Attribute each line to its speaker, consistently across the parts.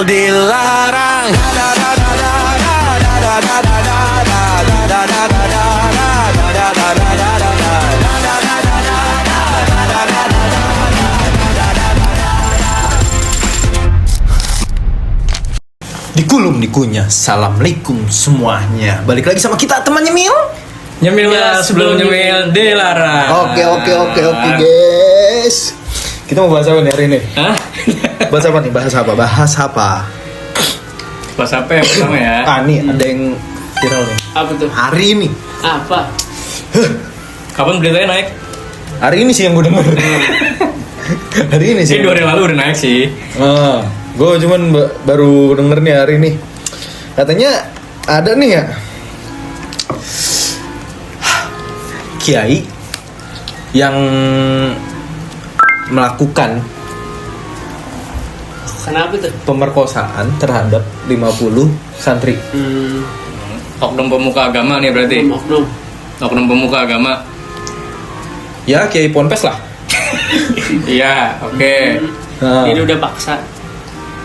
Speaker 1: nyemil dilarang. Dikulum dikunyah. Assalamualaikum semuanya. Balik lagi sama kita teman nyemil.
Speaker 2: Nyemil sebelum nyemil dilarang.
Speaker 1: Oke guys. Kita mau bahas apa nih hari ini?
Speaker 2: Hah?
Speaker 1: Bahas apa nih? Bahas apa?
Speaker 2: Bahas apa yang pertama ya?
Speaker 1: Nih ada yang viral nih.
Speaker 3: Apa tuh?
Speaker 1: Hari ini.
Speaker 3: Apa?
Speaker 2: Kapan beritanya naik?
Speaker 1: Hari ini sih yang gue denger. Hari ini sih.
Speaker 2: Ini 2 hari lalu udah naik sih.
Speaker 1: Gue cuman baru denger nih hari ini. Katanya ada nih ya kiai yang melakukan
Speaker 3: Kenapa tuh?
Speaker 1: pemerkosaan terhadap 50 santri.
Speaker 2: Oknum pemuka agama nih berarti.
Speaker 3: Oknum.
Speaker 2: Oknum pemuka agama.
Speaker 1: Ya kiai ponpes lah.
Speaker 2: Iya, oke.
Speaker 3: Ini udah paksa.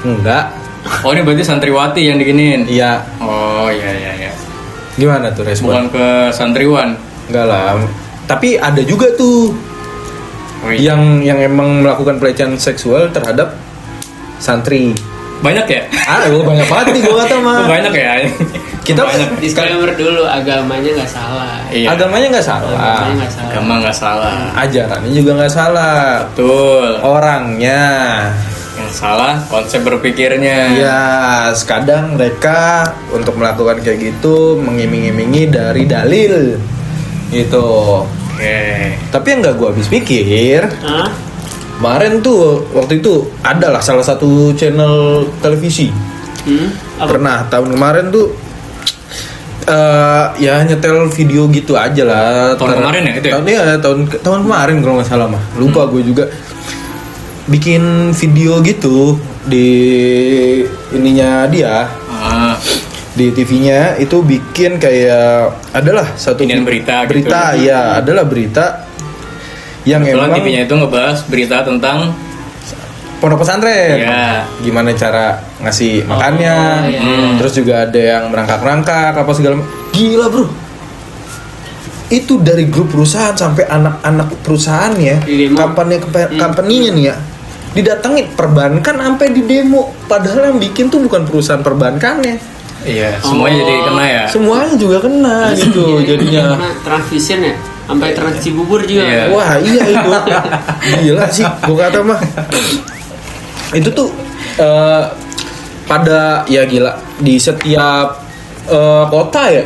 Speaker 1: Enggak.
Speaker 2: Oh, ini berarti santriwati yang diginiin.
Speaker 1: Iya.
Speaker 2: Oh, iya.
Speaker 1: Gimana tuh respon?
Speaker 2: Bukan ke santriwan.
Speaker 1: Enggak lah. Tapi ada juga tuh
Speaker 2: Oh, iya.
Speaker 1: yang emang melakukan pelecehan seksual terhadap santri.
Speaker 2: Banyak ya?
Speaker 1: Gue banyak banget nih gue kata mah.
Speaker 2: Banyak ya.
Speaker 1: Kita
Speaker 2: banyak.
Speaker 3: Disclaimer dulu, agamanya nggak salah.
Speaker 2: Iya.
Speaker 1: Agamanya nggak salah.
Speaker 3: Agamanya nggak salah.
Speaker 2: Agama nggak salah.
Speaker 1: Ajarannya juga nggak salah.
Speaker 2: Betul.
Speaker 1: Orangnya.
Speaker 2: Yang salah konsep berpikirnya.
Speaker 1: Ya, kadang mereka untuk melakukan kayak gitu mengiming-imingi dari dalil. Gitu.
Speaker 2: Oke.
Speaker 1: Tapi yang nggak gue habis pikir,
Speaker 3: Hah?
Speaker 1: kemarin tuh waktu itu adalah salah satu channel televisi.
Speaker 3: Apa?
Speaker 1: Pernah tahun kemarin tuh ya nyetel video gitu aja lah.
Speaker 2: Tahun kemarin ya itu ya?
Speaker 1: Tahun kemarin kalau nggak salah mah. Lupa gue juga. Bikin video gitu di ininya dia. Di TV-nya itu bikin kayak adalah satu
Speaker 2: Inian berita gitu.
Speaker 1: ya, adalah berita yang
Speaker 2: Kebetulan
Speaker 1: emang
Speaker 2: TV-nya itu ngebahas berita tentang
Speaker 1: pondok pesantren.
Speaker 2: Iya.
Speaker 1: Gimana cara ngasih makannya.
Speaker 3: iya.
Speaker 1: Terus juga ada yang merangkak-rangkak apa segala gila, Bro. Itu dari grup perusahaan sampai anak-anak perusahaannya,
Speaker 3: Di demo.
Speaker 1: company-nya nih ya. Didatengin perbankan sampai di demo. Padahal yang bikin tuh bukan perusahaan perbankannya.
Speaker 2: Iya, semuanya jadi kena ya.
Speaker 1: Semuanya juga kena gitu jadinya.
Speaker 3: Karena Transvision ya, sampai Trans Cibubur juga.
Speaker 2: Iya.
Speaker 1: Wah iya itu gila sih gue kata mah. Itu tuh pada ya gila di setiap kota ya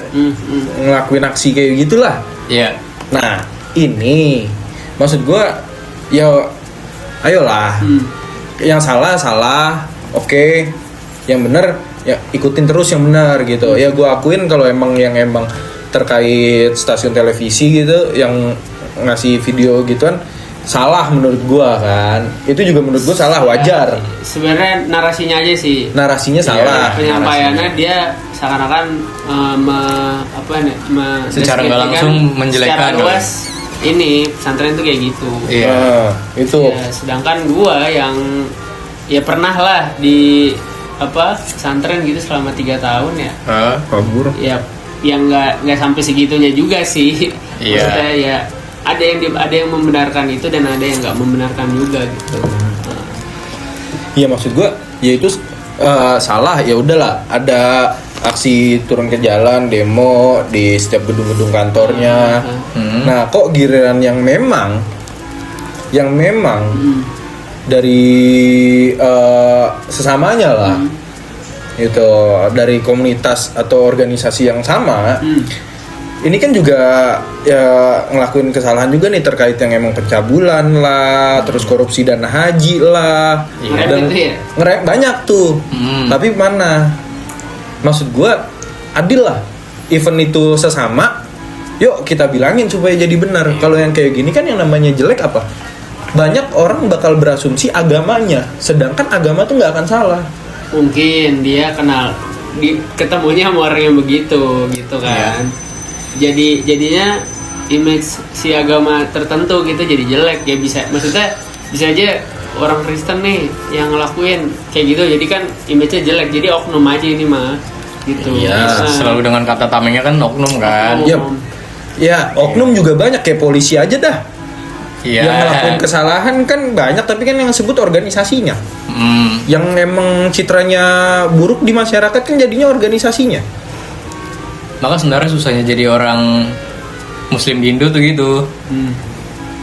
Speaker 1: ngelakuin aksi kayak gitulah.
Speaker 2: Iya.
Speaker 1: Nah ini maksud gue ya ayolah yang salah oke, yang benar ya ikutin terus yang benar gitu. Ya gue akuin kalau emang terkait stasiun televisi gitu yang ngasih video gituan salah menurut gue kan. Itu juga menurut gue salah, wajar.
Speaker 3: Sebenarnya narasinya aja sih.
Speaker 1: Narasinya salah.
Speaker 3: Penyampaiannya dia seakan-akan
Speaker 2: Secara nggak langsung menjelekkan.
Speaker 3: secara luas ini pesantren tuh kayak gitu.
Speaker 2: Iya.
Speaker 1: Itu
Speaker 3: Ya, sedangkan gua yang ya pernah lah di pesantren gitu selama 3 tahun ya.
Speaker 1: kabur.
Speaker 3: Ya yang nggak sampai segitunya juga sih.
Speaker 2: Iya.
Speaker 3: Maksudnya ya ada yang membenarkan itu dan ada yang nggak membenarkan juga gitu.
Speaker 1: Iya maksud gue ya itu salah, ya udahlah, ada aksi turun ke jalan demo di setiap gedung-gedung kantornya. Nah kok giliran yang memang dari sesamanya lah itu dari komunitas atau organisasi yang sama ini kan juga ya ngelakuin kesalahan juga nih terkait yang emang pencabulan lah, terus korupsi dana haji lah,
Speaker 2: Iya.
Speaker 1: dan
Speaker 3: Ngerem itu ya?
Speaker 1: ngerem banyak tuh. Tapi mana? Maksud gue adil lah. Event itu sesama, yuk kita bilangin supaya jadi benar. Kalau yang kayak gini kan yang namanya jelek apa? Banyak orang bakal berasumsi agamanya, sedangkan agama tuh nggak akan salah.
Speaker 3: Mungkin dia ketemunya sama orang yang begitu gitu kan. Jadinya image si agama tertentu gitu jadi jelek ya, maksudnya bisa aja orang Kristen nih yang ngelakuin kayak gitu, jadi kan image-nya jelek, jadi oknum aja ini mah gitu.
Speaker 1: Iya,
Speaker 2: Selalu dengan kata tamengnya kan oknum kan.
Speaker 1: Yep. Ya, oknum juga banyak kayak polisi aja dah.
Speaker 2: Iya.
Speaker 1: Yang ngelakuin kesalahan kan banyak, tapi kan yang sebut organisasinya. Yang emang citranya buruk di masyarakat kan jadinya organisasinya.
Speaker 2: Maka sebenarnya susahnya jadi orang Muslim di Indo tuh gitu.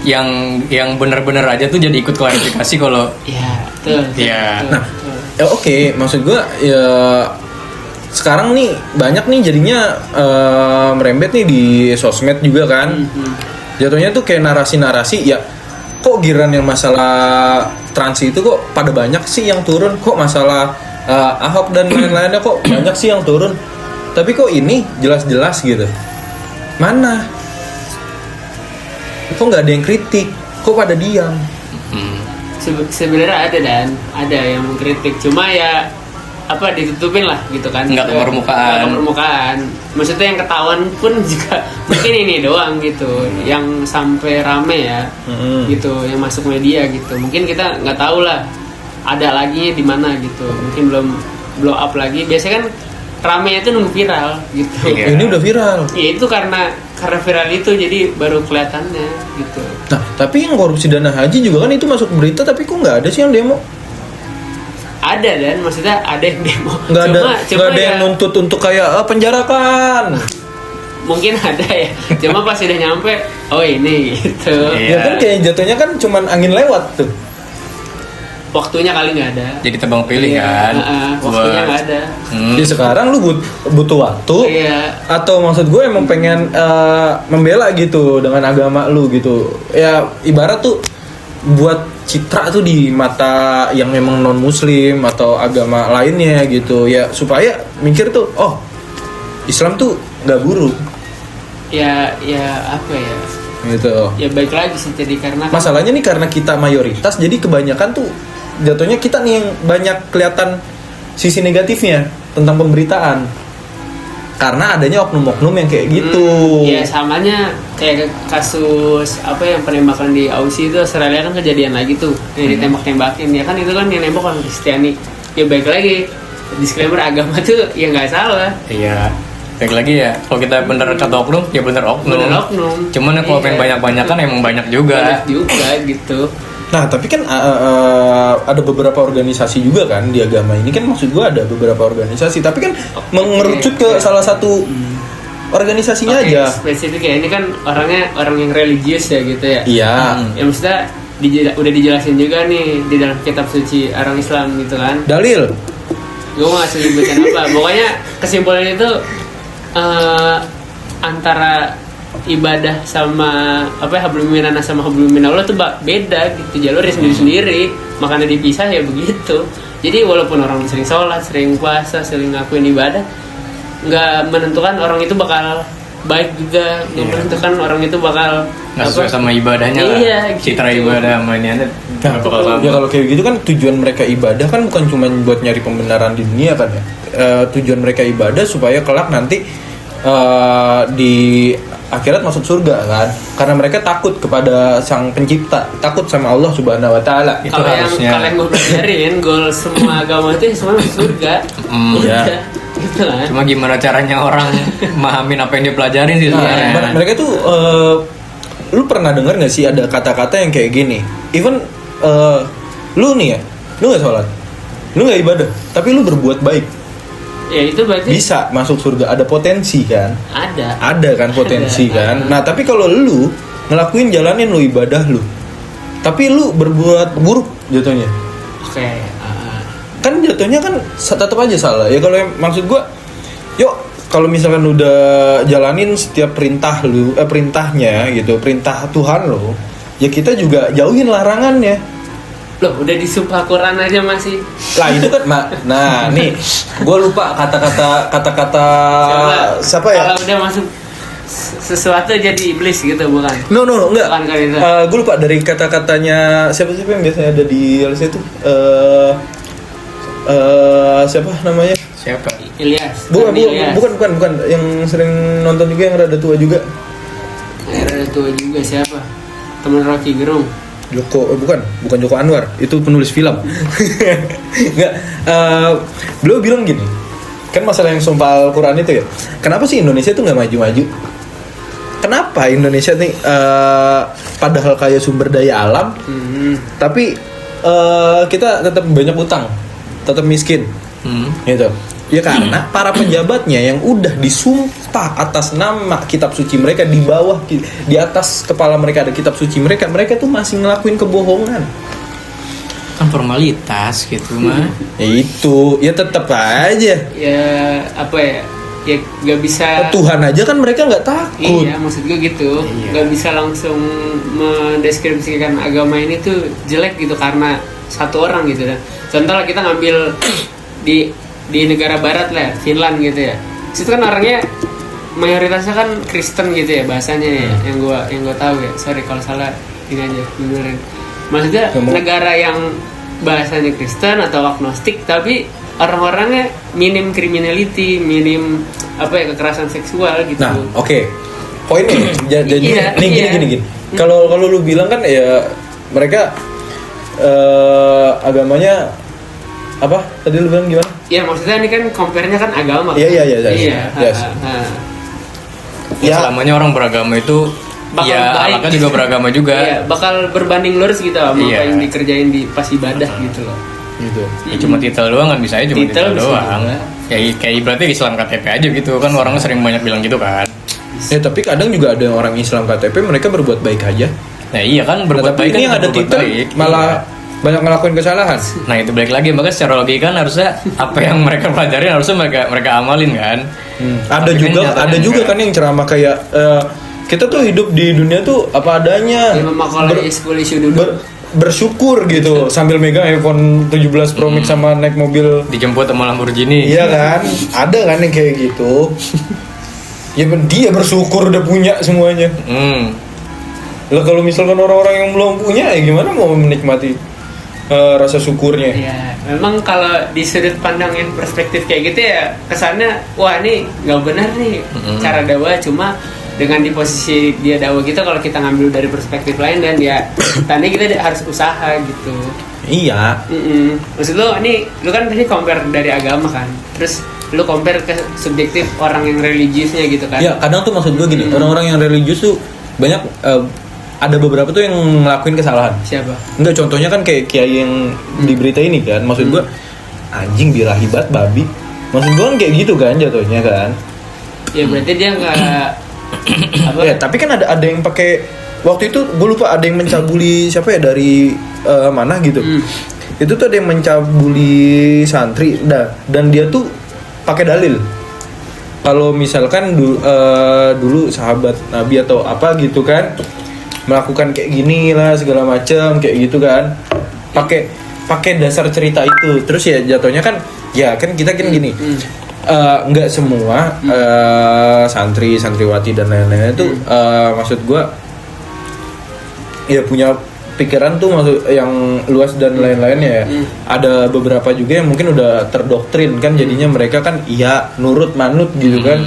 Speaker 2: Yang benar-benar aja tuh jadi ikut klarifikasi kalau
Speaker 3: Ya, betul.
Speaker 2: Iya.
Speaker 3: Betul,
Speaker 1: Nah,
Speaker 3: betul.
Speaker 1: ya oke, maksud gua ya sekarang nih banyak nih jadinya merembet nih di sosmed juga kan. Jatuhnya tuh kayak narasi-narasi ya, kok giran yang masalah trans itu kok pada banyak sih yang turun, kok masalah Ahok dan lain-lainnya kok banyak sih yang turun, tapi kok ini jelas-jelas gitu mana, kok nggak ada yang kritik, kok pada diam.
Speaker 3: Sebenarnya ada yang mengkritik, cuma ya apa ditutupin lah gitu kan,
Speaker 2: Nggak ke permukaan.
Speaker 3: Nggak ke permukaan, maksudnya yang ketahuan pun juga mungkin ini doang gitu yang sampai rame ya, gitu yang masuk media gitu, mungkin kita nggak tahu lah ada lagi di mana gitu, mungkin belum blow up lagi. Biasanya kan ramenya itu nunggu viral gitu.
Speaker 2: Iya.
Speaker 1: Ini udah viral.
Speaker 3: Ya itu karena viral itu jadi baru kelihatannya gitu.
Speaker 1: Nah, tapi yang korupsi dana haji juga kan itu masuk berita, tapi kok nggak ada sih yang demo?
Speaker 3: Ada, dan maksudnya ada yang demo.
Speaker 1: Nggak ada,
Speaker 3: Cuma
Speaker 1: nggak ada
Speaker 3: ya,
Speaker 1: yang nuntut untuk kayak penjarakan.
Speaker 3: mungkin ada ya. Cuma pas udah nyampe, oh ini gitu.
Speaker 2: Iya.
Speaker 1: Ya kan kayak jatuhnya kan cuman angin lewat tuh.
Speaker 3: Waktunya kali nggak ada.
Speaker 2: jadi tebang pilih
Speaker 3: Iya,
Speaker 2: kan.
Speaker 3: waktunya nggak ada.
Speaker 1: Jadi sekarang lu butuh waktu.
Speaker 3: Iya.
Speaker 1: Atau maksud gue emang pengen membela gitu dengan agama lu gitu. Ya ibarat tuh buat citra tuh di mata yang memang non muslim atau agama lainnya gitu ya, supaya mikir tuh oh Islam tuh nggak buruk
Speaker 3: Ya apa ya?
Speaker 1: gitu.
Speaker 3: Ya baik lagi sih, jadi karena kan-
Speaker 1: Masalahnya nih karena kita mayoritas, jadi kebanyakan tuh jatuhnya kita nih yang banyak kelihatan sisi negatifnya tentang pemberitaan karena adanya oknum-oknum yang kayak gitu.
Speaker 3: Ya samanya kayak kasus apa yang penembakan di Aussie itu, Australia kan kejadian lagi tuh yang ditembak-tembakin, ya kan itu kan yang nembak orang Kristiani. Ya baik lagi, disclaimer agama tuh ya nggak salah.
Speaker 2: Iya. Baik lagi ya, kalau kita bener kata oknum, ya bener oknum.
Speaker 3: Bener oknum.
Speaker 2: Cuman ya kalau pengen
Speaker 3: Iya.
Speaker 2: banyak-banyakan emang banyak juga.
Speaker 3: Banyak juga gitu.
Speaker 1: Nah, tapi kan ada beberapa organisasi juga kan di agama ini kan, maksud gua ada beberapa organisasi, tapi kan mengerucut ke salah satu organisasinya
Speaker 3: Oke,
Speaker 1: aja.
Speaker 3: spesifik ya, ini kan orangnya orang yang religius ya gitu ya.
Speaker 1: Iya.
Speaker 3: Ya maksudnya udah dijelasin juga nih di dalam kitab suci orang Islam gitu kan.
Speaker 1: Dalil.
Speaker 3: Gue mau ngasih sebutan apa, pokoknya kesimpulan itu antara ibadah sama apa hablum minana sama hablum minallah tuh beda gitu, jalurnya sendiri-sendiri, makanya dipisah ya begitu. Jadi walaupun orang sering sholat, sering puasa, sering ngakuin ibadah, nggak menentukan orang itu bakal baik juga, nggak menentukan orang itu bakal
Speaker 2: Nggak sesuai sama ibadahnya lah.
Speaker 3: Iya, gitu.
Speaker 2: Citra ibadah sama ini ada.
Speaker 1: Nah, ya kalau kayak gitu kan tujuan mereka ibadah kan bukan cuma buat nyari pembenaran di dunia kan ya. Tujuan mereka ibadah supaya kelak nanti di akhirat masuk surga kan, karena mereka takut kepada sang pencipta, takut sama Allah Subhanahu Wa Taala.
Speaker 2: Itu
Speaker 3: Kalau yang
Speaker 2: harusnya.
Speaker 3: kalian gue pelajarin, goal semua agama itu semua masuk surga.
Speaker 1: Iya.
Speaker 3: Gitu lah.
Speaker 2: Cuma gimana caranya orang mahamin apa yang dia pelajarin sih
Speaker 1: Nah,
Speaker 2: sebenarnya.
Speaker 1: mereka tuh lu pernah dengar nggak sih ada kata-kata yang kayak gini? Even lu nih ya, lu nggak sholat, lu nggak ibadah, tapi lu berbuat baik,
Speaker 3: Ya itu berarti
Speaker 1: bisa masuk surga. Ada potensi kan?
Speaker 3: ada.
Speaker 1: Kan potensi
Speaker 3: Ada.
Speaker 1: kan. Nah tapi kalau lu ngelakuin jalanin lu ibadah lu, tapi lu berbuat buruk jatuhnya,
Speaker 3: Oke.
Speaker 1: kan jatuhnya kan tetap aja salah ya. Kalau maksud gua, yuk kalau misalkan udah jalanin setiap perintah lu, perintahnya gitu, perintah Tuhan lo, ya kita juga jauhin larangannya.
Speaker 3: Loh, udah disumpah Quran aja masih.
Speaker 1: Lah itu kan, nah nih, gue lupa kata-kata siapa ya?
Speaker 3: Kalau udah masuk sesuatu jadi iblis gitu, bukan?
Speaker 1: No, enggak.
Speaker 3: Bukan kan itu.
Speaker 1: Gue lupa dari kata-katanya siapa yang biasanya ada di LC itu. Siapa namanya?
Speaker 2: Siapa?
Speaker 3: Ilyas.
Speaker 1: Bukan yang sering nonton juga, yang rada tua juga.
Speaker 3: Ada tua juga siapa? Temen Rocky Gerung.
Speaker 1: bukan Joko Anwar, itu penulis film. Enggak, beliau bilang gini, kan masalah yang sumpah Al-Quran itu ya, kenapa sih Indonesia tuh nggak maju-maju? Kenapa Indonesia nih padahal kaya sumber daya alam, tapi kita tetap banyak utang, tetap miskin, gitu. Ya karena para pejabatnya yang udah disumpah atas nama kitab suci mereka, di bawah, di atas kepala mereka ada kitab suci mereka tuh masih ngelakuin kebohongan.
Speaker 2: Kan formalitas gitu mah.
Speaker 1: Ya itu, ya tetap aja.
Speaker 3: Ya apa ya? Ya nggak bisa.
Speaker 1: Tuhan aja kan mereka nggak takut.
Speaker 3: Iya, maksud gue gitu. Nggak bisa langsung mendeskripsikan agama ini tuh jelek gitu karena satu orang gitu kan. Contoh kita ngambil di negara barat lah, Finland gitu ya. Situ kan orangnya mayoritasnya kan Kristen gitu ya bahasanya ya, yang gua tahu ya. Sorry kalau salah, ini aja benerin. Maksudnya negara yang bahasanya Kristen atau agnostik tapi orang-orangnya minim criminality, minim apa ya, kekerasan seksual gitu.
Speaker 1: Nah, oke. Poinnya jadi gini. Kalau lu bilang kan ya mereka agamanya apa? Tadi lu bilang gimana?
Speaker 3: Iya, maksudnya ini kan compare-nya kan agama.
Speaker 1: Iya.
Speaker 3: Yes.
Speaker 2: Ya, selamanya orang beragama itu
Speaker 3: bakal
Speaker 2: ya
Speaker 3: baik.
Speaker 2: anaknya juga beragama juga.
Speaker 3: Iya, bakal berbanding lurus gitu sama apa yang dikerjain di pas ibadah gitu loh.
Speaker 1: Gitu.
Speaker 2: Ya cuma titel doang kan, bisa aja cuma titel
Speaker 3: Titel bisa
Speaker 2: doang.
Speaker 3: juga.
Speaker 2: Ya kayak ibaratnya Islam KTP aja gitu kan, orang sering banyak bilang gitu kan.
Speaker 1: Ya tapi kadang juga ada orang Islam KTP mereka berbuat baik aja.
Speaker 2: Nah iya kan, berbuat
Speaker 1: tapi
Speaker 2: baik
Speaker 1: ini
Speaker 2: kan
Speaker 1: yang ada
Speaker 2: berbuat
Speaker 1: titel
Speaker 2: baik.
Speaker 1: malah banyak ngelakuin kesalahan.
Speaker 2: Nah itu balik lagi, makanya secara logika kan harusnya apa yang mereka pelajarin harusnya mereka amalin kan.
Speaker 1: Ada juga kan yang ceramah kayak kita tuh hidup di dunia tuh apa adanya. Bersyukur gitu sambil megang iPhone 17 Pro Max sama naik mobil
Speaker 2: dijemput sama Lamborghini.
Speaker 1: Iya kan? Ada kan yang kayak gitu. Ya dia bersyukur udah punya semuanya. Lah kalau misalkan orang-orang yang belum punya ya gimana mau menikmati rasa syukurnya?
Speaker 3: Iya, memang kalau di sudut pandangin perspektif kayak gitu ya kesannya wah ini nggak benar nih cara dakwah, cuma dengan di posisi dia dakwah kita kalau kita ngambil dari perspektif lain dan dia tadi kita harus usaha gitu.
Speaker 1: Iya.
Speaker 3: Maksud lo ini lu kan tadi compare dari agama kan, terus lu compare ke subjektif orang yang religiusnya gitu kan?
Speaker 1: Ya kadang tuh maksud gue gini, orang-orang yang religius tuh banyak ada beberapa tuh yang ngelakuin kesalahan.
Speaker 3: Siapa?
Speaker 1: Enggak, contohnya kan kayak kiai yang di berita ini kan, maksud gue anjing birahi banget babi. Maksud gue kan kayak gitu kan jatuhnya kan.
Speaker 3: Ya berarti dia nggak apa?
Speaker 1: Ya tapi kan ada yang pakai waktu itu gue lupa ada yang mencabuli siapa ya dari mana gitu. Itu tuh ada yang mencabuli santri dan dia tuh pakai dalil. Kalau misalkan dulu sahabat Nabi atau apa gitu kan melakukan kayak gini lah segala macam kayak gitu kan, pakai dasar cerita itu. Terus ya jatuhnya kan ya kan kita kan gini, nggak semua santriwati dan lain-lain itu maksud gue ya punya pikiran tuh maksud yang luas dan lain-lainnya ya. Ada beberapa juga yang mungkin udah terdoktrin kan, jadinya mereka kan iya nurut manut gitu kan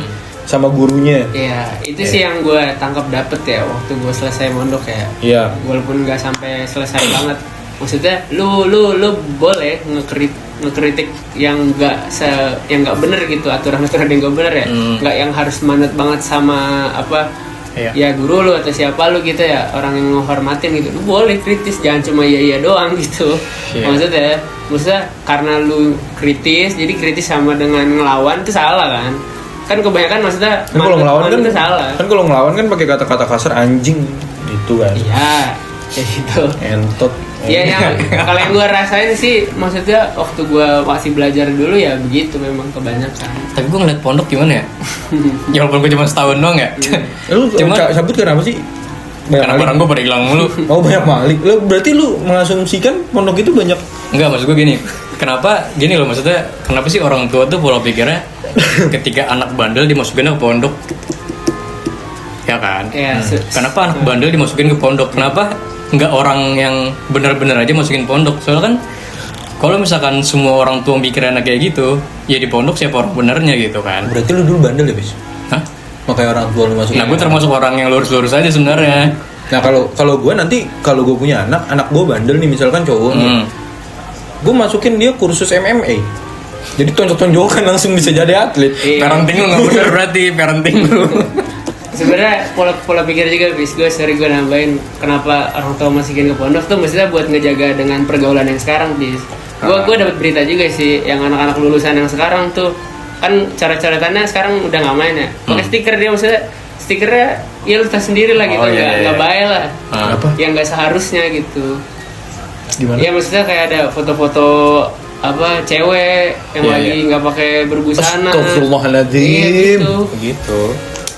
Speaker 1: sama gurunya.
Speaker 3: Iya, itu sih yang gue tangkap dapet ya waktu gue selesai mondok ya.
Speaker 1: Iya.
Speaker 3: Walaupun nggak sampai selesai banget. Maksudnya lu boleh ngekritik yang nggak bener gitu, aturan-aturan yang nggak bener ya. Nggak yang harus manut banget sama apa ya guru lu atau siapa lu gitu ya, orang yang menghormatin gitu. Lu boleh kritis, jangan cuma iya doang gitu. Maksudnya karena lu kritis, jadi kritis sama dengan ngelawan itu salah kan? Kan kebanyakan maksudnya
Speaker 1: kalau ngelawan kan
Speaker 3: itu salah.
Speaker 1: Kan kalau ngelawan kan pakai kata-kata kasar anjing gitu kan.
Speaker 3: Iya, kayak gitu.
Speaker 1: Entot.
Speaker 3: Iya, kalau yang gue rasain sih maksudnya waktu gue masih belajar dulu ya begitu memang kebanyakan.
Speaker 2: Tapi gue ngeliat pondok gimana ya? Ya walaupun gue cuma setahun doang ya.
Speaker 1: Lu cabut kenapa sih?
Speaker 2: Karena barang gue pada hilang mulu.
Speaker 1: Oh banyak maling. Lu berarti lu mengasumsikan pondok itu banyak?
Speaker 2: Enggak, maksud gue gini. Kenapa gini loh, maksudnya kenapa sih orang tua tuh pola pikirnya ketika anak bandel dimasukin ke pondok, ya kan? Kenapa anak bandel dimasukin ke pondok? Kenapa nggak orang yang benar-benar aja masukin pondok? Soalnya kan kalau misalkan semua orang tua pikirannya kayak gitu, ya di pondok siapa orang benernya gitu kan?
Speaker 1: Berarti lu dulu bandel ya bis?
Speaker 2: Hah?
Speaker 1: Makanya orang tua lu masukin?
Speaker 2: Nah gue termasuk orang yang lurus-lurus aja sebenarnya.
Speaker 1: Nah kalau gue nanti kalau gue punya anak gue bandel nih misalkan cowok nih, gue masukin dia kursus MMA. Jadi tonjok-tonjokan langsung bisa jadi atlet.
Speaker 2: Parenting lu nggak bener berarti parenting lu.
Speaker 3: Sebenarnya pola pikir juga bis gue nambahin kenapa orang tua masukin ke pondok tuh maksudnya buat ngejaga dengan pergaulan yang sekarang bis. Gue dapat berita juga sih yang anak-anak lulusan yang sekarang tuh kan cara-caratannya sekarang udah nggak main ya. Pakai stiker dia maksudnya stikernya ya lu tas sendiri lah gitu, nggak baik lah. Yang nggak seharusnya gitu.
Speaker 1: Gimana?
Speaker 3: Ya maksudnya kayak ada foto-foto apa cewek yang lagi nggak pakai berbusana.
Speaker 1: Astagfirullahaladzim.
Speaker 3: Gitu.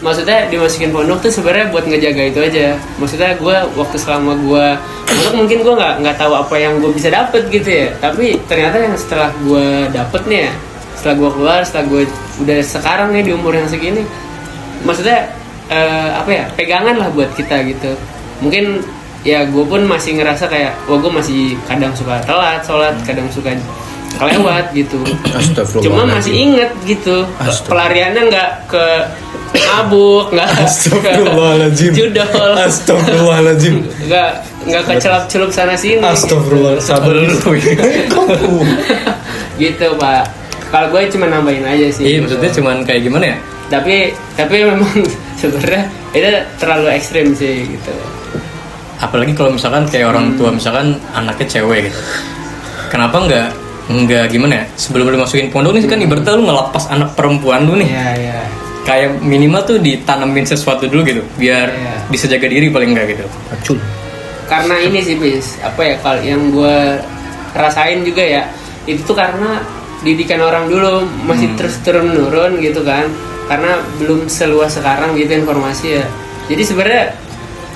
Speaker 3: Maksudnya dimasukin pondok tuh sebenarnya buat ngejaga itu aja. Maksudnya gue waktu selama gue pondok mungkin gue nggak tahu apa yang gue bisa dapet gitu ya. Tapi ternyata yang setelah gue dapet nih ya, setelah gue keluar, setelah gue udah sekarang nih di umur yang segini, maksudnya pegangan lah buat kita gitu. Mungkin ya gue pun masih ngerasa kayak gue masih kadang suka telat sholat, kadang suka kelewat gitu. Cuma masih inget gitu. Pelariannya nggak ke mabuk, nggak ke judol, nggak ke celup sana sini.
Speaker 1: Astagfirullah, sabar dulu.
Speaker 3: Gitu Pak. Kalau gue cuma nambahin aja sih.
Speaker 2: Iya, maksudnya cuman kayak gimana ya?
Speaker 3: Tapi memang sebenarnya itu terlalu ekstrim sih gitu.
Speaker 2: Apalagi kalau misalkan kayak orang tua misalkan anaknya cewek gitu. Kenapa nggak gimana ya? Sebelum lu masukin pondok nih kan ibaratnya lu ngelepas anak perempuan lu nih.
Speaker 3: Iya.
Speaker 2: Kayak minimal tuh ditanamin sesuatu dulu gitu, biar bisa jaga diri paling enggak gitu.
Speaker 1: Acul.
Speaker 3: Karena ini sih bis, apa ya kalau yang gue rasain juga ya, itu tuh karena didikan orang dulu masih terus turun-menurun gitu kan, karena belum seluas sekarang gitu informasi ya. Jadi sebenarnya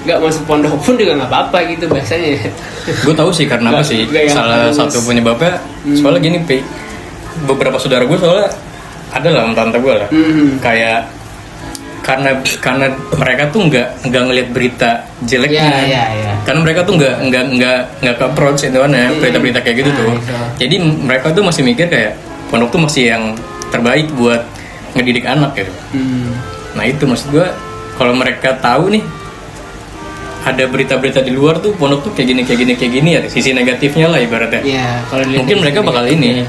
Speaker 3: nggak masuk pondok pun juga nggak apa-apa gitu bahasanya.
Speaker 2: Gue tahu sih karena apa sih, salah satu penyebabnya soalnya gini Pi, beberapa saudara gue soalnya ada lah tante gue lah, kayak karena mereka tuh nggak ngelihat berita jeleknya, karena mereka tuh nggak ke approach itu berita-berita kayak gitu tuh. Jadi mereka tuh masih mikir kayak pondok tuh masih yang terbaik buat ngedidik anak gitu. Nah itu maksud gue, kalau mereka tahu nih ada berita-berita di luar tuh pondok tuh kayak gini ya, sisi negatifnya lah ibaratnya.
Speaker 3: Kalau
Speaker 2: mungkin mereka bakal ini.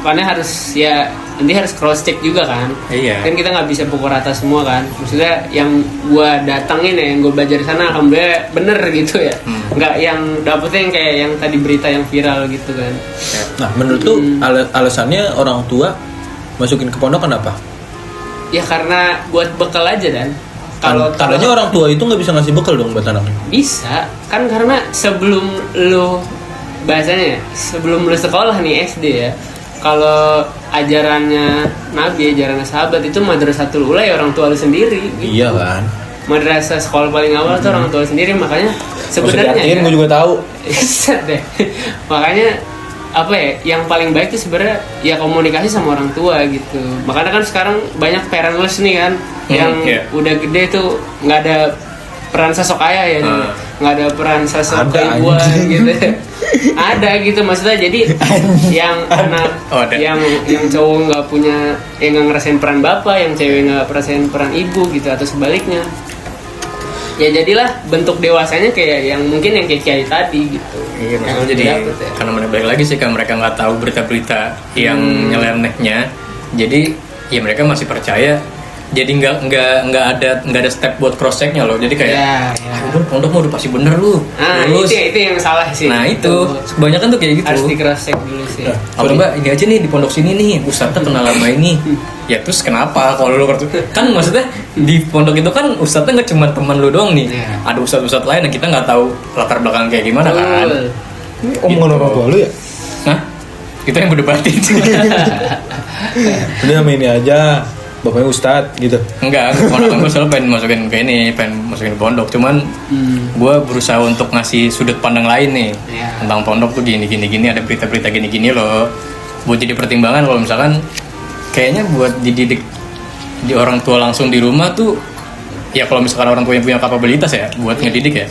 Speaker 3: Makanya nanti harus cross check juga kan. Kan kita nggak bisa pukul rata semua kan. Maksudnya yang gua datangin ya, yang gua belajar di sana alhamdulillah bener gitu ya. Nggak yang dapetnya yang kayak yang tadi berita yang viral gitu kan.
Speaker 1: Nah menurut lu alasannya orang tua masukin ke pondok kenapa?
Speaker 3: Ya karena buat bekal aja dan.
Speaker 1: Katanya orang tua itu nggak bisa ngasih bekal dong buat anaknya.
Speaker 3: Bisa kan, karena sebelum lu sekolah nih SD ya, kalau ajarannya Nabi, ajarannya sahabat itu madrasatul ula ya orang tua lu sendiri gitu.
Speaker 1: Iya kan.
Speaker 3: Madrasah sekolah paling awal tuh orang tua sendiri, makanya sebenarnya
Speaker 1: ya, gue juga tahu.
Speaker 3: deh. Makanya apa ya, yang paling baik itu sebenarnya ya komunikasi sama orang tua gitu. Makanya kan sekarang banyak parentless nih kan, yang udah gede tuh nggak ada peran sosok ayah ya, nggak ada peran sosok ibuan gitu. Ada gitu maksudnya, jadi yang anak yang cowok nggak punya, yang nggak ngerasain peran bapak, yang cewek nggak ngerasain peran ibu gitu, atau sebaliknya. Ya jadilah bentuk dewasanya kayak yang mungkin yang kayak kiai tadi gitu.
Speaker 2: Iya, maksudnya jadi karena mereka balik lagi sih kan, mereka nggak tahu berita-berita yang nyelenehnya, jadi ya mereka masih percaya. Jadi nggak ada step buat cross checknya loh. Jadi kayak pondok mau udah pasti bener lu.
Speaker 3: Itu yang salah sih.
Speaker 2: Nah itu kebanyakan tuh kayak gitu.
Speaker 3: Harus di cross check dulu sih.
Speaker 2: Atau mbak ini aja nih di pondok sini nih ustadznya kenal lama ini. Ya terus kenapa kalau lu kan maksudnya di pondok itu kan ustadznya nggak cuma teman lu doang nih. Ada ustadz lain yang kita nggak tahu latar belakang kayak gimana kan.
Speaker 1: Ini omongan orang tua lu ya?
Speaker 2: Hah? Itu yang berdebatin.
Speaker 1: Udah sama ini aja. Bapaknya ustadz gitu.
Speaker 2: Enggak, gue selalu pengen masukin ke pondok. Cuman gue berusaha untuk ngasih sudut pandang lain nih tentang pondok tuh gini, ada berita-berita gini loh. Buat jadi pertimbangan kalau misalkan kayaknya buat dididik di orang tua langsung di rumah tuh, ya kalau misalkan orang tua yang punya kapabilitas ya buat ngedidik ya.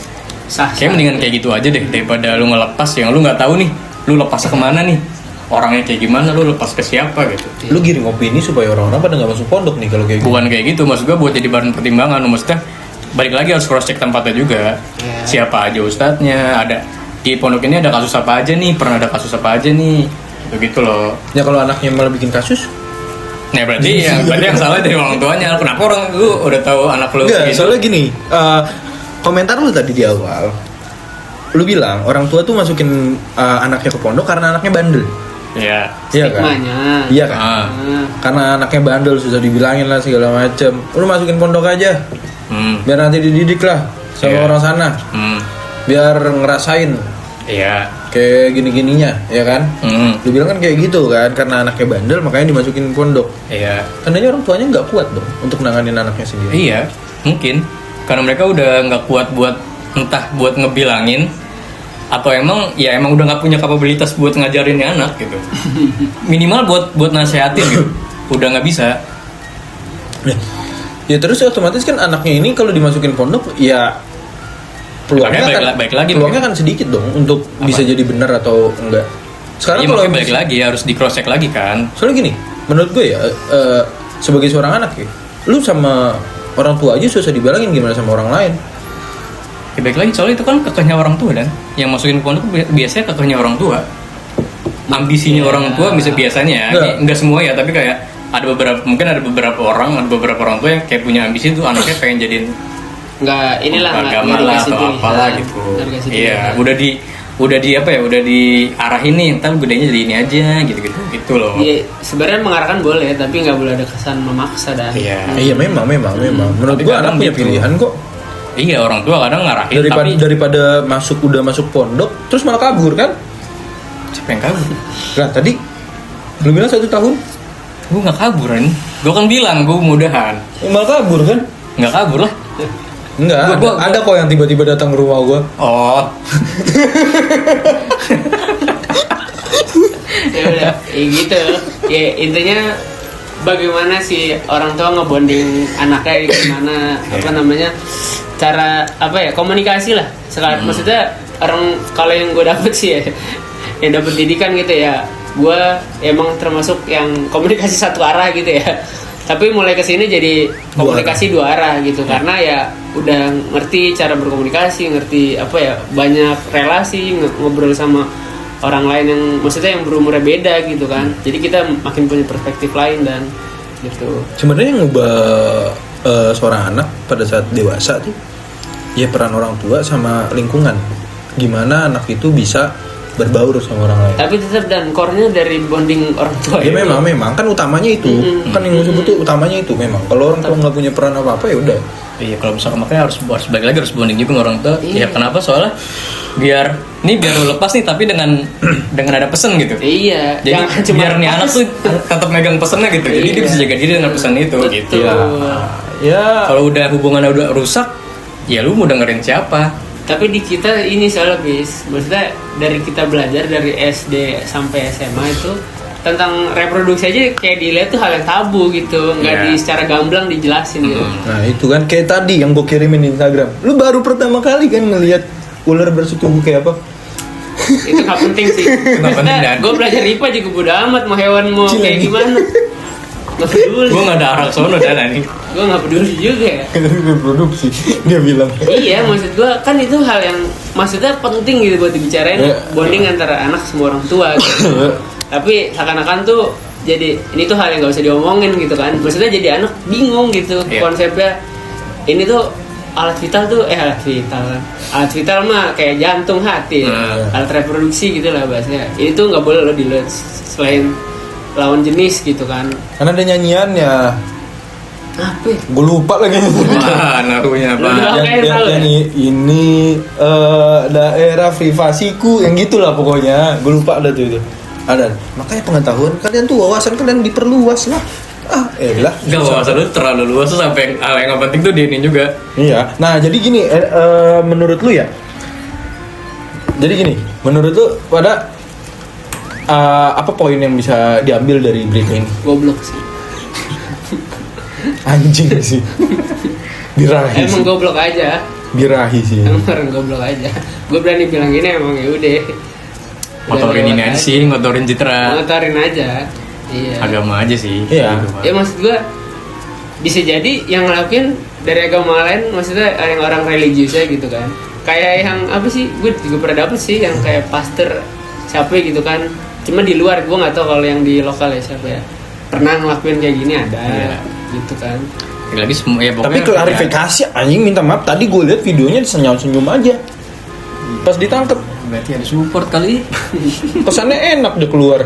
Speaker 2: Kayak mendingan kayak gitu aja deh, daripada lu ngelepas yang lu nggak tahu nih, lu lepasnya kemana nih, orangnya kayak gimana, lu lepas ke siapa gitu.
Speaker 1: Lu giring opini supaya orang-orang pada nggak masuk pondok nih kalau kayak gitu.
Speaker 2: Bukan kayak gitu, maksud gue buat jadi bahan pertimbangan. Maksudnya balik lagi harus cross check tempatnya juga.
Speaker 3: Iya.
Speaker 2: Siapa aja ustadznya, ada di pondok ini ada kasus apa aja nih, pernah ada kasus apa aja nih, begitu loh.
Speaker 1: Ya kalau anaknya malah bikin kasus.
Speaker 2: Nah berarti yang salah dari orang tuanya. Kenapa orang lu udah tahu anak lu
Speaker 1: Enggak,
Speaker 2: gitu?
Speaker 1: soalnya gini, komentar lu tadi di awal, lu bilang orang tua tuh masukin anaknya ke pondok karena anaknya bandel.
Speaker 2: Iya.
Speaker 1: Iya kan?
Speaker 3: Stigmanya.
Speaker 1: Iya kan?
Speaker 2: Ah.
Speaker 1: Karena anaknya bandel susah dibilangin lah segala macem. Lu masukin pondok aja, biar nanti dididik lah sama
Speaker 2: Iya.
Speaker 1: orang sana, biar ngerasain
Speaker 2: Iya.
Speaker 1: kayak gini-gininya, ya kan? Lu bilang kan kayak gitu kan, karena anaknya bandel makanya dimasukin pondok.
Speaker 2: Iya.
Speaker 1: Tandanya orang tuanya nggak kuat dong untuk nanganin anaknya sendiri.
Speaker 2: Iya, mungkin karena mereka udah nggak kuat buat entah buat ngebilangin atau emang udah nggak punya kapabilitas buat ngajarinnya anak gitu. Minimal buat nasehatin gitu. Udah nggak bisa.
Speaker 1: Ya terus otomatis kan anaknya ini kalau dimasukin pondok ya peluangnya
Speaker 2: Makanya
Speaker 1: kan
Speaker 2: balik lagi,
Speaker 1: peluangnya kan sedikit dong untuk bisa jadi benar atau enggak. Sekarang
Speaker 2: Iya,
Speaker 1: kalau
Speaker 2: makanya balik lagi harus di cross check lagi kan.
Speaker 1: soalnya gini, menurut gue ya sebagai seorang anak ya, lu sama orang tua aja susah dibilangin gimana sama orang lain.
Speaker 2: Ya, balik lagi soalnya itu kan kekehnya orang tua dan yang masukin ke pondok biasanya kekehnya orang tua. Ambisinya orang tua biasanya nggak semua ya, tapi kayak ada beberapa orang tua yang kayak punya ambisi tuh anaknya pengen jadiin agama lah atau apalah gitu. Iya, udah diarahin nih, entar gedenya jadi ini aja gitu loh.
Speaker 3: Iya, sebenarnya mengarahkan boleh, tapi nggak boleh ada kesan memaksa dan.
Speaker 1: Iya memang. Menurut
Speaker 2: Tapi
Speaker 1: gue
Speaker 2: kadang
Speaker 1: anak punya
Speaker 2: gitu.
Speaker 1: pilihan kok.
Speaker 2: Iya, orang tua kadang ngarahin
Speaker 1: Daripada udah masuk pondok terus malah kabur kan?
Speaker 2: siapa yang kabur?
Speaker 1: Nah tadi lu bilang 1 tahun,
Speaker 2: Gue nggak kabur kan? Gue kan bilang gue mudahan.
Speaker 1: malah kabur kan?
Speaker 2: Nggak kabur lah.
Speaker 1: Enggak, ada kok yang tiba-tiba datang ke rumah gua.
Speaker 2: Oh,
Speaker 3: Ya udah, ya gitu. Ya intinya bagaimana sih orang tua ngebonding anaknya gimana cara komunikasi lah. Sekarang maksudnya orang kalau yang gue dapet sih ya, yang dapet didikan gitu ya, gue emang termasuk yang komunikasi satu arah gitu ya. Tapi mulai kesini jadi komunikasi dua arah gitu, karena ya udah ngerti cara berkomunikasi, ngerti banyak relasi, ngobrol sama orang lain yang maksudnya yang berumurnya beda gitu kan. Jadi kita makin punya perspektif lain dan gitu.
Speaker 1: Sebenarnya yang ngubah seorang anak pada saat dewasa tuh ya peran orang tua sama lingkungan. Gimana anak itu bisa berbaur sama orang lain.
Speaker 3: Tapi tetap dan core-nya dari bonding orang tua.
Speaker 1: Ya memang kan utamanya itu. Kan yang gue sebut tuh utamanya itu memang. Kalau orang tua nggak punya peran apa-apa ya udah.
Speaker 2: iya, kalau misalkan makanya harus balik lagi harus bonding juga sama orang tua.
Speaker 3: Iya.
Speaker 2: Ya kenapa? Soalnya biar lu lepas nih, tapi dengan ada pesan gitu.
Speaker 3: Iya.
Speaker 2: Jadi
Speaker 3: Jangan cuma
Speaker 2: biar nih anak tuh tetap megang pesannya gitu. Jadi dia
Speaker 3: Iya.
Speaker 2: bisa jaga diri dengan pesan itu
Speaker 3: Betul.
Speaker 2: gitu.
Speaker 1: Ya.
Speaker 2: Kalau udah hubungannya udah rusak, ya lu mau dengerin siapa?
Speaker 3: Tapi di kita ini soalnya maksudnya dari kita belajar dari SD sampai SMA itu tentang reproduksi aja kayak dilihat tuh hal yang tabu gitu, nggak
Speaker 2: Iya.
Speaker 3: secara gamblang dijelasin gitu.
Speaker 1: Nah itu kan kayak tadi yang gue kirimin di Instagram. Lu baru pertama kali kan ngelihat ular bersetubuh kayak apa?
Speaker 3: Itu nggak penting sih.
Speaker 2: Nggak penting, Dan.
Speaker 3: Gue belajar IPA juga bodo amat mau hewan mau
Speaker 1: Cile.
Speaker 3: kayak gimana. Nggak peduli.
Speaker 2: Gue nggak ada arah sono dan nih.
Speaker 3: Gue nggak peduli juga ya.
Speaker 1: Reproduksi dia bilang.
Speaker 3: Iya, maksud gue kan itu hal yang maksudnya penting gitu buat dibicarain,
Speaker 1: Iya.
Speaker 3: bonding antara anak sama orang tua gitu. Tapi seakan-akan tuh jadi ini tuh hal yang gak usah diomongin gitu kan. Maksudnya jadi anak bingung gitu
Speaker 2: Iya.
Speaker 3: konsepnya. Ini tuh alat vital mah kayak jantung hati ya. Alat reproduksi gitu lah bahasanya. Ini tuh nggak boleh lo dilihat selain lawan jenis gitu kan.
Speaker 1: Karena ada nyanyiannya.
Speaker 3: Apa ya?
Speaker 1: Gue lupa lagi.
Speaker 2: Wah, naruhnya
Speaker 3: Lu
Speaker 2: apa?
Speaker 3: doang kayak tahu ya?
Speaker 1: ini daerah privasiku yang gitulah pokoknya. Gue lupa ada tuh itu. Ada. Makanya pengetahuan kalian tuh wawasan kalian diperluas lah. Lah.
Speaker 2: Enggak, wawasan lu terlalu luas tuh sampai hal yang gak penting tuh di ini juga.
Speaker 1: Iya. Nah, jadi gini, menurut lu ya. Jadi gini, menurut lu pada apa poin yang bisa diambil dari berita ini?
Speaker 3: Goblok sih.
Speaker 1: Anjing sih. Birahi
Speaker 3: Emang
Speaker 1: sih.
Speaker 3: goblok aja.
Speaker 1: Birahi sih.
Speaker 3: Emang orang goblok aja. Gue berani bilang gini emang ya udah.
Speaker 2: Ngotorin ini aja sih, ngotorin citra
Speaker 3: Ngotorin aja. Iya.
Speaker 2: agama aja sih.
Speaker 1: Iya.
Speaker 2: Gitu, Pak.
Speaker 3: Ya maksud gue bisa jadi yang ngelakuin dari agama lain, maksudnya yang orang religius ya gitu kan. Kayak yang apa sih, gue juga pernah dapet sih yang kayak pastor siapa gitu kan, cuma di luar, gue nggak tahu kalau yang di lokal ya siapa ya, pernah ngelakuin kayak gini ada gitu kan.
Speaker 2: Lagi semua ya
Speaker 1: Tapi
Speaker 2: pokoknya
Speaker 1: klarifikasi anjing, minta maaf, tadi gue lihat videonya senyum-senyum aja pas ditangkep.
Speaker 2: berarti ada support kali.
Speaker 1: Kesannya enak udah keluar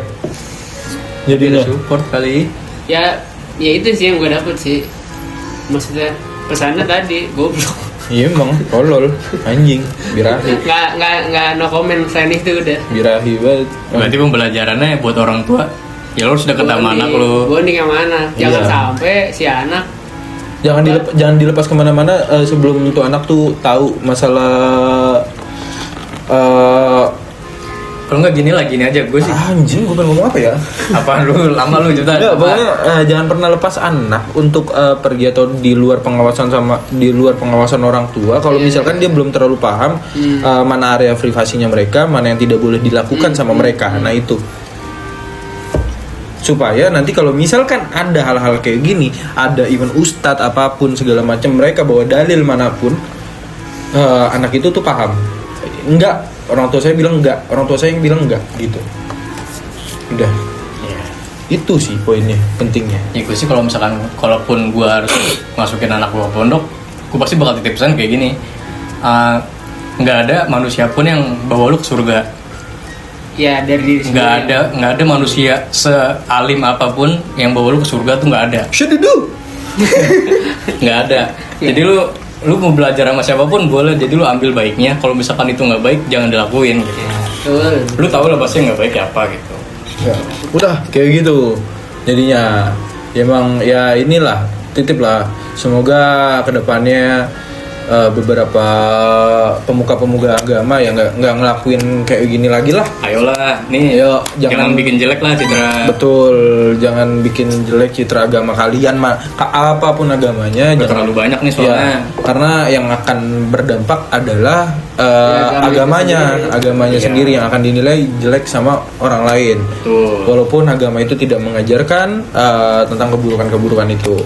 Speaker 1: jadinya.
Speaker 2: Ada support kali.
Speaker 3: Ya itu sih yang gue dapet sih, maksudnya pesannya tadi goblok.
Speaker 1: Iya emang tolol anjing, birahi
Speaker 3: nggak no comment selain itu udah.
Speaker 1: birahi banget.
Speaker 2: Berarti pembelajarannya buat orang tua, ya lu harus deket sama anak lu.
Speaker 3: Bonding yang mana, jangan
Speaker 1: Iya.
Speaker 3: sampai si anak
Speaker 1: Jangan dilepas kemana-mana sebelum tuh anak tuh tahu masalah.
Speaker 2: Kalau nggak gini lah, gini aja gue sih.
Speaker 1: Anjing, gue pengen ngomong apa ya?
Speaker 2: Apaan lu lama lu juta?
Speaker 1: Enggak, pokoknya jangan pernah lepas anak untuk pergi atau di luar pengawasan orang tua. Kalau misalkan dia belum terlalu paham mana area privasinya mereka, mana yang tidak boleh dilakukan sama mereka. Nah itu. Supaya nanti kalau misalkan ada hal-hal kayak gini, ada even ustadz apapun segala macam, mereka bawa dalil manapun, anak itu tuh paham. Enggak, orang tua saya bilang enggak, orang tua saya yang bilang enggak gitu. Udah.
Speaker 2: Ya.
Speaker 1: Itu sih poinnya, pentingnya.
Speaker 2: Ya gue sih kalau misalkan, kalaupun gue harus masukin anak gue ke pondok, gue pasti bakal titip pesan kayak gini. Nggak ada manusia pun yang bawa lu ke surga.
Speaker 3: ya dari diri sendiri.
Speaker 2: Nggak ada manusia sealim apapun yang bawa lu ke surga tuh nggak ada.
Speaker 1: Shududu.
Speaker 2: Nggak ada. Jadi lu mau belajar sama siapapun boleh. Jadi lu ambil baiknya. Kalau misalkan itu nggak baik, jangan dilakuin. Gitu.
Speaker 3: Ya, betul.
Speaker 2: Lu tahu lah pasti nggak baik ya apa gitu.
Speaker 1: Ya, udah kayak gitu. Jadinya emang ya inilah, titip lah. Semoga kedepannya beberapa pemuka-pemuka agama yang nggak ngelakuin kayak gini lagi lah.
Speaker 2: Ayolah, nih.
Speaker 1: Ayo,
Speaker 2: jangan bikin jelek lah citra.
Speaker 1: Betul, jangan bikin jelek citra agama kalian, apapun agamanya.
Speaker 2: Udah
Speaker 1: Jangan
Speaker 2: terlalu banyak nih soalnya.
Speaker 1: Ya, karena yang akan berdampak adalah agamanya
Speaker 2: Iya.
Speaker 1: sendiri yang akan dinilai jelek sama orang lain.
Speaker 2: Tuh.
Speaker 1: Walaupun agama itu tidak mengajarkan tentang keburukan-keburukan itu.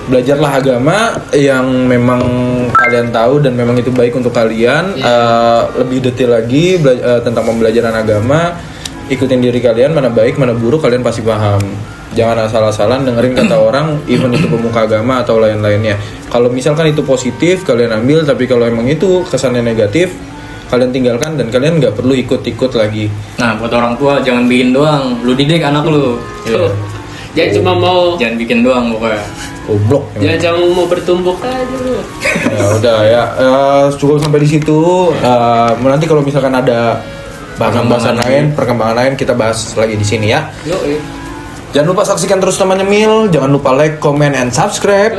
Speaker 1: Belajarlah agama yang memang kalian tahu dan memang itu baik untuk kalian. Lebih detail lagi tentang pembelajaran agama, ikutin diri kalian, mana baik mana buruk kalian pasti paham. Jangan asal-asalan dengerin kata orang, even itu pemuka agama atau lain-lainnya. Kalau misalkan itu positif kalian ambil, tapi kalau emang itu kesannya negatif, kalian tinggalkan dan kalian nggak perlu ikut-ikut lagi.
Speaker 2: Nah, buat orang tua jangan bikin doang, lu didik anak lu.
Speaker 3: Tuh. Jangan cuma mau
Speaker 2: Jangan bikin doang pokoknya.
Speaker 1: Goblok.
Speaker 3: jangan cuma mau bertumbuk aja lu.
Speaker 1: Ya udah ya, cukup sampai di situ. Nanti kalau misalkan ada bahasan lain, perkembangan lain kita bahas lagi di sini ya. Jangan lupa saksikan terus temannya Mil. Jangan lupa like, comment, and subscribe.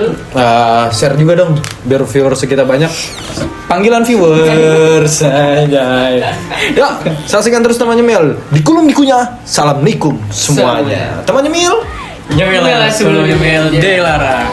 Speaker 1: Share juga dong biar viewers kita banyak. Panggilan viewers. Anjay. Yuk, saksikan terus temannya Mil. Dikulum dikunyah. Salam nikum semuanya. Temannya Mil.
Speaker 2: Nyamela sebelum nyamel Delara.